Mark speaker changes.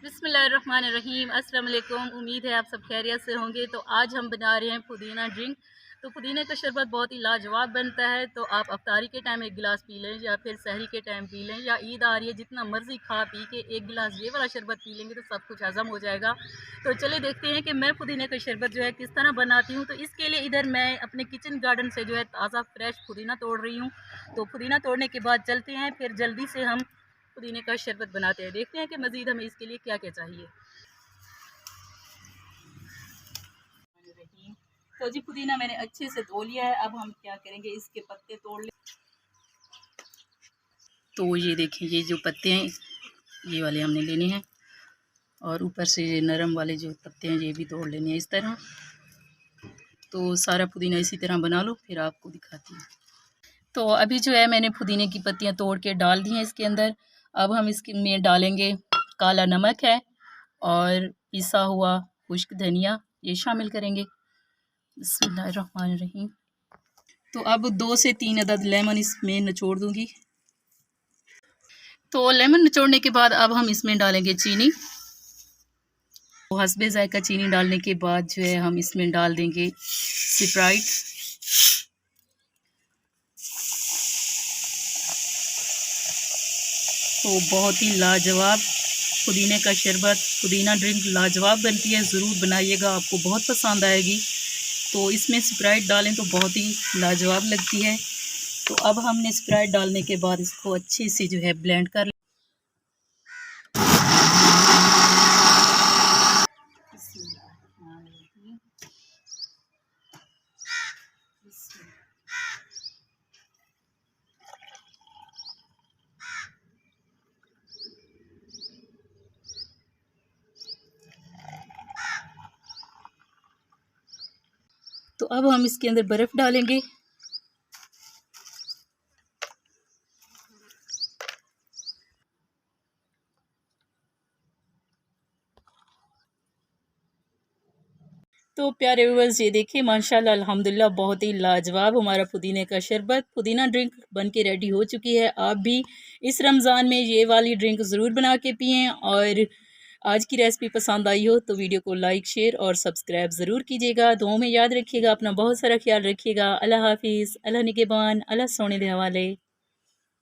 Speaker 1: बिस्मिल्लाहिर्रहमानिर्रहीम। अस्सलाम वालेकुम। उम्मीद है आप सब खैरियत से होंगे। तो आज हम बना रहे हैं पुदीना ड्रिंक। तो पुदीने का शरबत बहुत ही लाजवाब बनता है। तो आप अफ्तारी के टाइम एक गिलास पी लें या फिर सहरी के टाइम पी लें या ईद आ रही है जितना मर्ज़ी खा पी के एक गिलास ये वाला शरबत पी लेंगे तो सब कुछ हज़म हो जाएगा। तो चलिए देखते हैं कि मैं पुदीने का शरबत जो है किस तरह बनाती हूँ। तो इसके लिए इधर मैं अपने किचन गार्डन से जो है ताज़ा फ्रेश पुदीना तोड़ रही हूँ। तो पुदीना तोड़ने के बाद चलते हैं, फिर जल्दी से हम पुदीने का शरबत बनाते हैं। देखते हैं कि मज़ीद हमें इसके लिए क्या क्या चाहिए। तो जी पुदीना मैंने अच्छे से धो लिया है। अब हम क्या करेंगे, इसके पत्ते तोड़ ले। तो ये देखिए, ये जो पत्ते हैं ये वाले हमने लेने हैं और ऊपर से ये नरम वाले जो पत्ते हैं ये भी तोड़ लेने हैं इस तरह। तो सारा पुदीना इसी तरह बना लो, फिर आपको दिखाती हूँ। तो अभी जो है मैंने पुदीने की पत्तियाँ तोड़ के डाल दी हैं इसके अंदर। अब हम इसके में डालेंगे काला नमक है और पिसा हुआ खुश्क धनिया, ये शामिल करेंगे। बिस्मिल्लाहिर्रहमानिर्रहीम। तो अब 2 से 3 अदद लेमन इसमें निचोड़ दूंगी। तो लेमन निचोड़ने के बाद अब हम इसमें डालेंगे चीनी। तो हस्बे जायका चीनी डालने के बाद जो है हम इसमें डाल देंगे स्प्राइट। तो बहुत ही लाजवाब पुदीने का शरबत, पुदीना ड्रिंक लाजवाब बनती है। ज़रूर बनाइएगा, आपको बहुत पसंद आएगी। तो इसमें स्प्राइट डालें तो बहुत ही लाजवाब लगती है। तो अब हमने स्प्राइट डालने के बाद इसको अच्छे से जो है ब्लेंड कर तो अब हम इसके अंदर बर्फ़ डालेंगे। तो प्यारे व्यूअर्स, ये देखिए माशाल्लाह अल्हम्दुलिल्लाह बहुत ही लाजवाब हमारा पुदीने का शरबत, पुदीना ड्रिंक बन के रेडी हो चुकी है। आप भी इस रमज़ान में ये वाली ड्रिंक ज़रूर बना के पिएँ। और आज की रेसिपी पसंद आई हो तो वीडियो को लाइक, शेयर और सब्सक्राइब ज़रूर कीजिएगा। दुआओं में याद रखिएगा, अपना बहुत सारा ख्याल रखिएगा। अल्लाह हाफिज़, अल्लाह निगहबान, अल्लाह सोने दे हवाले।